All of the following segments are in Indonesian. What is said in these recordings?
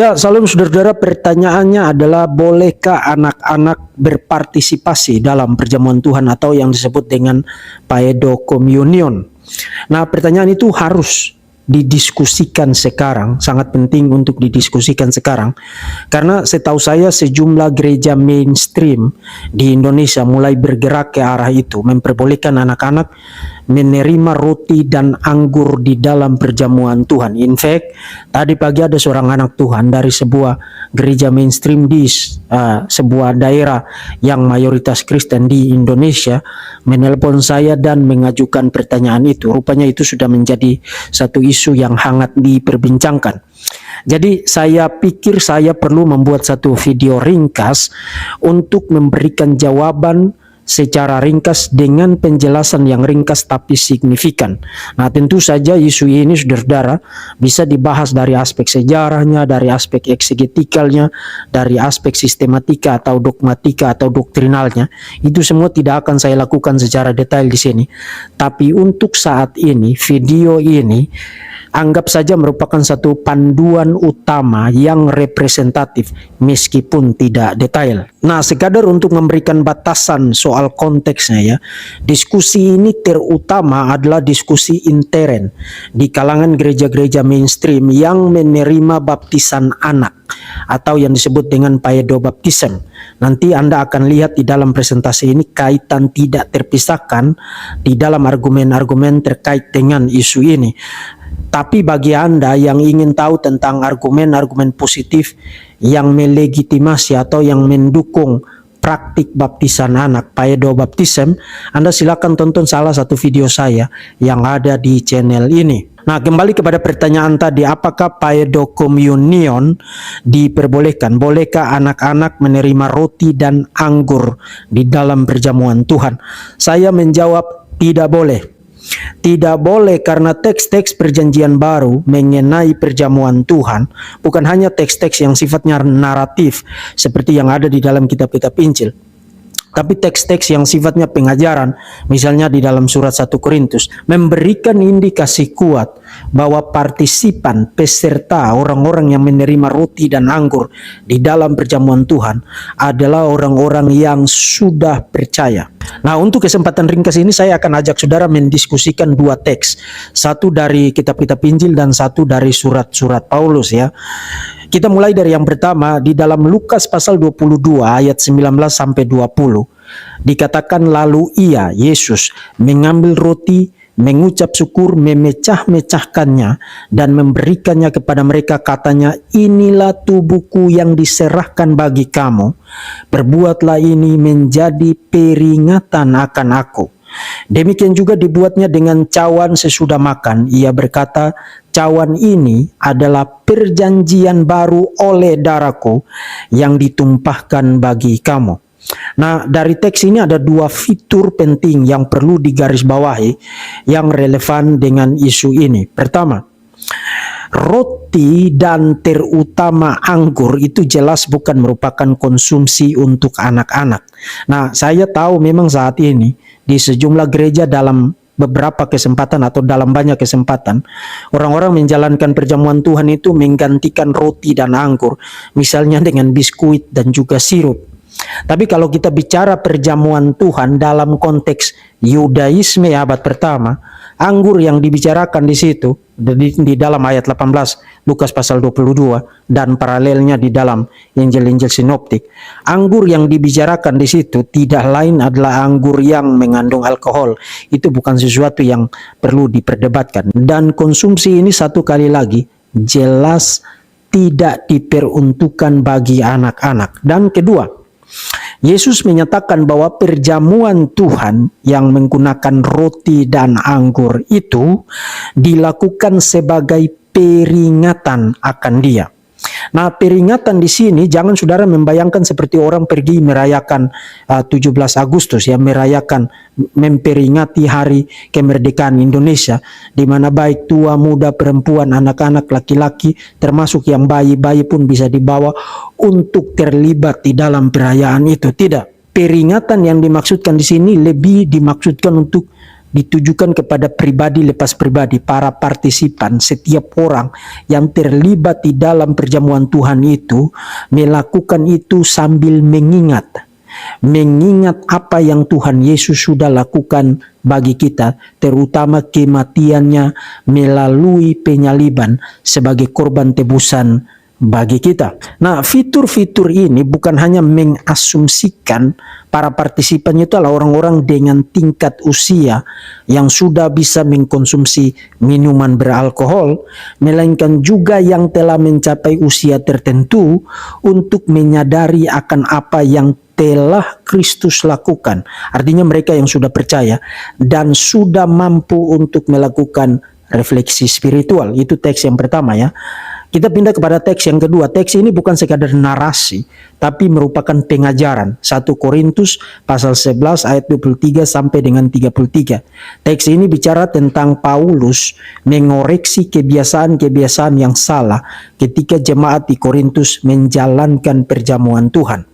Ya, salam saudara-saudara, pertanyaannya adalah bolehkah anak-anak berpartisipasi dalam perjamuan Tuhan atau yang disebut dengan Paedo Communion. Nah, pertanyaan itu harus didiskusikan sekarang, sangat penting untuk didiskusikan sekarang, karena setahu saya sejumlah gereja mainstream di Indonesia mulai bergerak ke arah itu, memperbolehkan anak-anak menerima roti dan anggur di dalam perjamuan Tuhan. In fact, tadi pagi ada seorang anak Tuhan dari sebuah gereja mainstream di sebuah daerah yang mayoritas Kristen di Indonesia menelpon saya dan mengajukan pertanyaan itu. Rupanya itu sudah menjadi satu isu yang hangat diperbincangkan. Jadi saya pikir saya perlu membuat satu video ringkas untuk memberikan jawaban secara ringkas dengan penjelasan yang ringkas tapi signifikan. Nah, tentu saja isu ini, saudara-saudara, bisa dibahas dari aspek sejarahnya, dari aspek eksegetikalnya, dari aspek sistematika atau dogmatika atau doktrinalnya. Itu semua tidak akan saya lakukan secara detail di sini. Tapi untuk saat ini, video ini anggap saja merupakan satu panduan utama yang representatif meskipun tidak detail. Nah, sekadar untuk memberikan batasan soal konteksnya ya, diskusi ini terutama adalah diskusi intern di kalangan gereja-gereja mainstream yang menerima baptisan anak atau yang disebut dengan Paedo Baptism. Nanti Anda akan lihat di dalam presentasi ini kaitan tidak terpisahkan di dalam argumen-argumen terkait dengan isu ini. Tapi bagi Anda yang ingin tahu tentang argumen-argumen positif yang melegitimasi atau yang mendukung praktik baptisan anak, Paedo Baptism, Anda silakan tonton salah satu video saya yang ada di channel ini. Nah, kembali kepada pertanyaan tadi, apakah Paedo Communion diperbolehkan? Bolehkah anak-anak menerima roti dan anggur di dalam perjamuan Tuhan? Saya menjawab tidak boleh. Tidak boleh karena teks-teks perjanjian baru mengenai perjamuan Tuhan bukan hanya teks-teks yang sifatnya naratif seperti yang ada di dalam kitab-kitab Injil, tapi teks-teks yang sifatnya pengajaran, misalnya di dalam surat 1 Korintus, memberikan indikasi kuat bahwa partisipan, peserta, orang-orang yang menerima roti dan anggur di dalam perjamuan Tuhan adalah orang-orang yang sudah percaya. Nah, untuk kesempatan ringkas ini saya akan ajak saudara mendiskusikan dua teks, satu dari kitab-kitab Injil dan satu dari surat-surat Paulus ya. Kita mulai dari yang pertama di dalam Lukas pasal 22 ayat 19 sampai 20. Dikatakan lalu ia, Yesus, mengambil roti, mengucap syukur, memecah-mecahkannya dan memberikannya kepada mereka, katanya, inilah tubuhku yang diserahkan bagi kamu. Perbuatlah ini menjadi peringatan akan aku. Demikian juga dibuatnya dengan cawan sesudah makan. Ia berkata, cawan ini adalah perjanjian baru oleh darahku yang ditumpahkan bagi kamu. Nah, dari teks ini ada dua fitur penting yang perlu digarisbawahi yang relevan dengan isu ini. Pertama, roti dan terutama anggur itu jelas bukan merupakan konsumsi untuk anak-anak. Nah, saya tahu memang saat ini di sejumlah gereja dalam beberapa kesempatan atau dalam banyak kesempatan orang-orang menjalankan perjamuan Tuhan itu menggantikan roti dan anggur misalnya dengan biskuit dan juga sirup. Tapi kalau kita bicara perjamuan Tuhan dalam konteks Yudaisme abad pertama, anggur yang dibicarakan di situ di dalam ayat 18 Lukas pasal 22 dan paralelnya di dalam Injil-Injil sinoptik, anggur yang dibicarakan di situ tidak lain adalah anggur yang mengandung alkohol. Itu bukan sesuatu yang perlu diperdebatkan, dan konsumsi ini satu kali lagi jelas tidak diperuntukkan bagi anak-anak. Dan kedua, Yesus menyatakan bahwa perjamuan Tuhan yang menggunakan roti dan anggur itu dilakukan sebagai peringatan akan Dia. Nah, peringatan di sini jangan saudara membayangkan seperti orang pergi merayakan 17 Agustus ya, merayakan memperingati hari kemerdekaan Indonesia, di mana baik tua, muda, perempuan, anak-anak, laki-laki, termasuk yang bayi-bayi pun bisa dibawa untuk terlibat di dalam perayaan itu. Tidak. Peringatan yang dimaksudkan di sini lebih dimaksudkan untuk ditujukan kepada pribadi lepas pribadi, para partisipan, setiap orang yang terlibat di dalam perjamuan Tuhan itu melakukan itu sambil mengingat apa yang Tuhan Yesus sudah lakukan bagi kita, terutama kematiannya melalui penyaliban sebagai korban tebusan bagi kita. Nah, fitur-fitur ini bukan hanya mengasumsikan para partisipan itu adalah orang-orang dengan tingkat usia yang sudah bisa mengkonsumsi minuman beralkohol, melainkan juga yang telah mencapai usia tertentu untuk menyadari akan apa yang telah Kristus lakukan. Artinya mereka yang sudah percaya dan sudah mampu untuk melakukan refleksi spiritual. Itu teks yang pertama ya. Kita pindah kepada teks yang kedua. Teks ini bukan sekadar narasi, tapi merupakan pengajaran. 1 Korintus pasal 11 ayat 23 sampai dengan 33. Teks ini bicara tentang Paulus mengoreksi kebiasaan-kebiasaan yang salah ketika jemaat di Korintus menjalankan perjamuan Tuhan.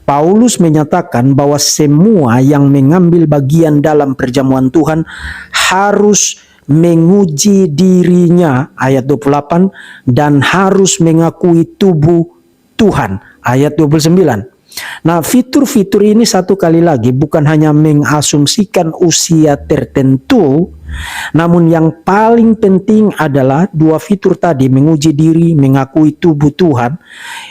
Paulus menyatakan bahwa semua yang mengambil bagian dalam perjamuan Tuhan harus menguji dirinya, ayat 28, dan harus mengakui tubuh Tuhan, ayat 29. Nah, fitur-fitur ini satu kali lagi bukan hanya mengasumsikan usia tertentu, namun yang paling penting adalah dua fitur tadi, menguji diri, mengakui tubuh Tuhan.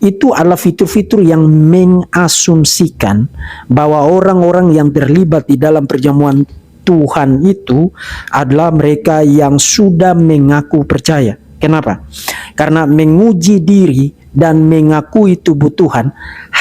Itu adalah fitur-fitur yang mengasumsikan bahwa orang-orang yang terlibat di dalam perjamuan Tuhan itu adalah mereka yang sudah mengaku percaya. Kenapa? Karena menguji diri dan mengakui tubuh Tuhan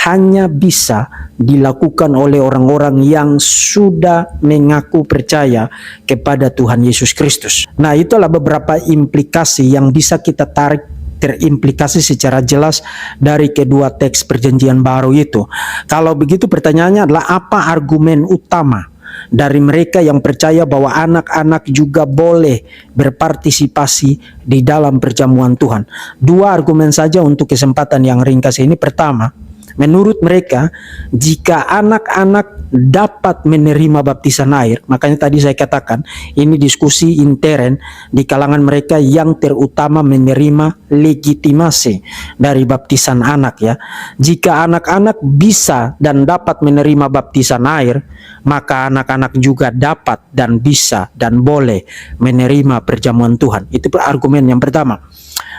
hanya bisa dilakukan oleh orang-orang yang sudah mengaku percaya kepada Tuhan Yesus Kristus. Nah, itulah beberapa implikasi yang bisa kita tarik terimplikasi secara jelas dari kedua teks perjanjian baru itu. Kalau begitu pertanyaannya adalah apa argumen utama dari mereka yang percaya bahwa anak-anak juga boleh berpartisipasi di dalam perjamuan Tuhan? Dua argumen saja untuk kesempatan yang ringkas ini. Pertama, menurut mereka jika anak-anak dapat menerima baptisan air, makanya tadi saya katakan ini diskusi intern di kalangan mereka yang terutama menerima legitimasi dari baptisan anak ya. Jika anak-anak bisa dan dapat menerima baptisan air, maka anak-anak juga dapat dan bisa dan boleh menerima perjamuan Tuhan. Itu argumen yang pertama.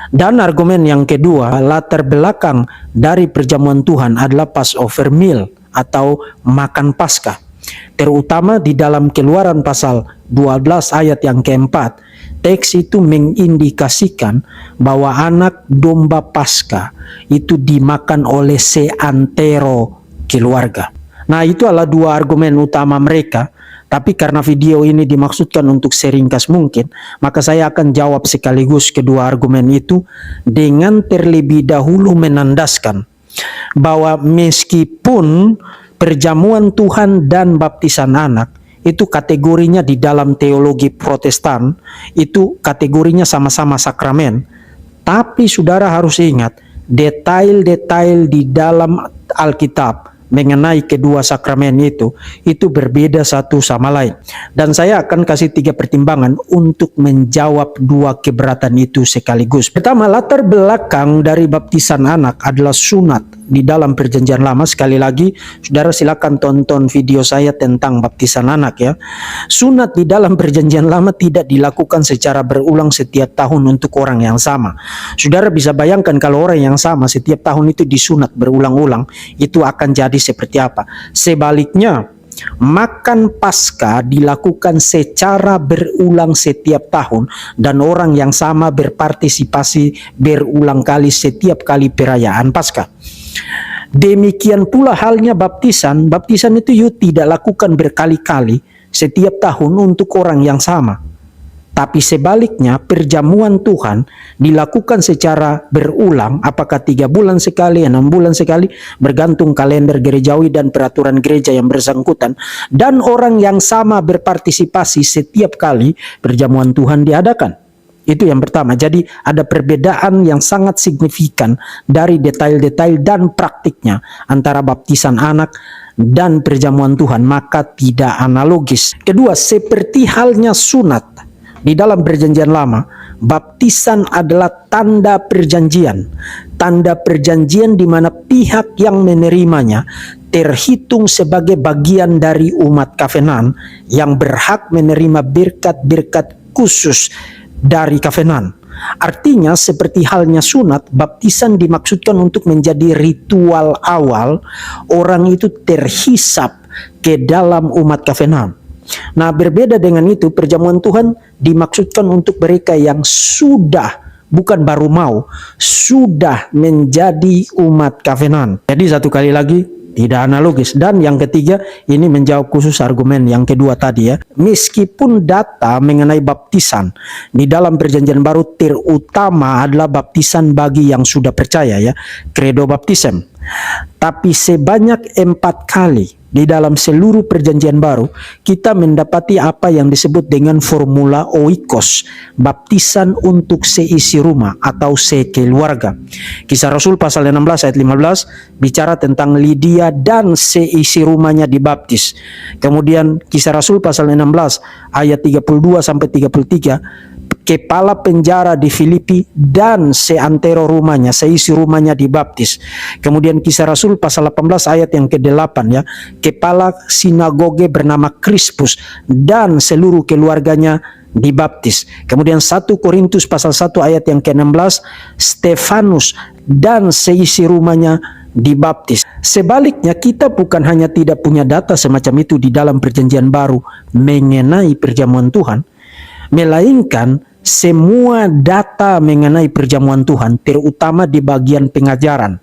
Dan argumen yang kedua, latar belakang dari perjamuan Tuhan adalah Passover meal atau makan Paskah. Terutama di dalam Keluaran pasal 12 ayat yang keempat, teks itu mengindikasikan bahwa anak domba Paskah itu dimakan oleh seantero keluarga. Nah, itu adalah dua argumen utama mereka. Tapi karena video ini dimaksudkan untuk seringkas mungkin, maka saya akan jawab sekaligus kedua argumen itu dengan terlebih dahulu menandaskan bahwa meskipun perjamuan Tuhan dan baptisan anak itu kategorinya di dalam teologi Protestan, itu kategorinya sama-sama sakramen, tapi saudara harus ingat detail-detail di dalam Alkitab mengenai kedua sakramen itu berbeda satu sama lain. Dan saya akan kasih 3 pertimbangan untuk menjawab dua keberatan itu sekaligus. Pertama, latar belakang dari baptisan anak adalah sunat di dalam perjanjian lama. Sekali lagi, saudara silakan tonton video saya tentang baptisan anak ya. Sunat di dalam perjanjian lama tidak dilakukan secara berulang setiap tahun untuk orang yang sama. Saudara bisa bayangkan kalau orang yang sama setiap tahun itu disunat berulang-ulang, itu akan jadi seperti apa. Sebaliknya, makan Paskah dilakukan secara berulang setiap tahun dan orang yang sama berpartisipasi berulang kali setiap kali perayaan Paskah. Demikian pula halnya baptisan. Baptisan itu tidak lakukan berkali-kali setiap tahun untuk orang yang sama. Tapi sebaliknya perjamuan Tuhan dilakukan secara berulang, apakah 3 bulan sekali, 6 bulan sekali, bergantung kalender gerejawi dan peraturan gereja yang bersangkutan. Dan orang yang sama berpartisipasi setiap kali perjamuan Tuhan diadakan. Itu yang pertama. Jadi ada perbedaan yang sangat signifikan dari detail-detail dan praktiknya antara baptisan anak dan perjamuan Tuhan, maka tidak analogis. Kedua, seperti halnya sunat di dalam perjanjian lama, baptisan adalah tanda perjanjian. Tanda perjanjian di mana pihak yang menerimanya terhitung sebagai bagian dari umat Kavenan yang berhak menerima berkat-berkat khusus dari Kavenan. Artinya seperti halnya sunat, baptisan dimaksudkan untuk menjadi ritual awal orang itu terhisap ke dalam umat Kavenan. Nah, berbeda dengan itu, perjamuan Tuhan dimaksudkan untuk mereka yang sudah, bukan baru mau, sudah menjadi umat Kavenan. Jadi satu kali lagi, tidak analogis. Dan yang ketiga, ini menjawab khusus argumen yang kedua tadi ya. Meskipun data mengenai baptisan di dalam perjanjian baru terutama adalah baptisan bagi yang sudah percaya ya, credo baptism. Tapi sebanyak 4 kali di dalam seluruh perjanjian baru kita mendapati apa yang disebut dengan formula oikos, baptisan untuk seisi rumah atau sekeluarga. Kisah Rasul pasal 16 ayat 15 bicara tentang Lydia dan seisi rumahnya dibaptis. Kemudian Kisah Rasul pasal 16 ayat 32 sampai 33, kepala penjara di Filipi dan seantero rumahnya, seisi rumahnya dibaptis. Kemudian Kisah Rasul pasal 18 ayat yang ke-8 ya, kepala sinagoge bernama Krispus dan seluruh keluarganya dibaptis. Kemudian 1 Korintus pasal 1 ayat yang ke-16, Stefanus dan seisi rumahnya dibaptis. Sebaliknya, kita bukan hanya tidak punya data semacam itu di dalam perjanjian baru mengenai perjamuan Tuhan, melainkan semua data mengenai perjamuan Tuhan, terutama di bagian pengajaran,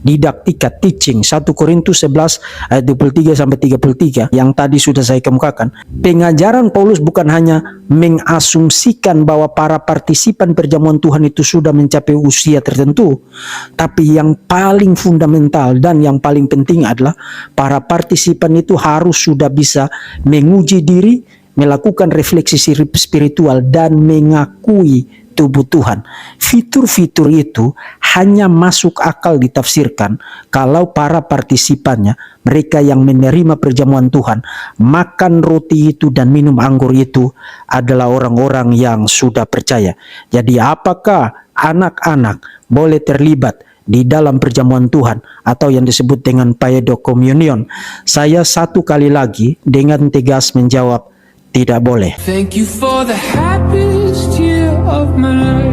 didaktika, teaching, 1 Korintus 11 ayat 23 sampai 33 yang tadi sudah saya kemukakan. Pengajaran Paulus bukan hanya mengasumsikan bahwa para partisipan perjamuan Tuhan itu sudah mencapai usia tertentu, tapi yang paling fundamental dan yang paling penting adalah para partisipan itu harus sudah bisa menguji diri, melakukan refleksi spiritual, dan mengakui tubuh Tuhan. Fitur-fitur itu hanya masuk akal ditafsirkan kalau para partisipannya, mereka yang menerima perjamuan Tuhan, makan roti itu dan minum anggur itu adalah orang-orang yang sudah percaya. Jadi apakah anak-anak boleh terlibat di dalam perjamuan Tuhan atau yang disebut dengan Paedo Communion? Saya satu kali lagi dengan tegas menjawab, tidak boleh. Thank you for the happiest year of my life.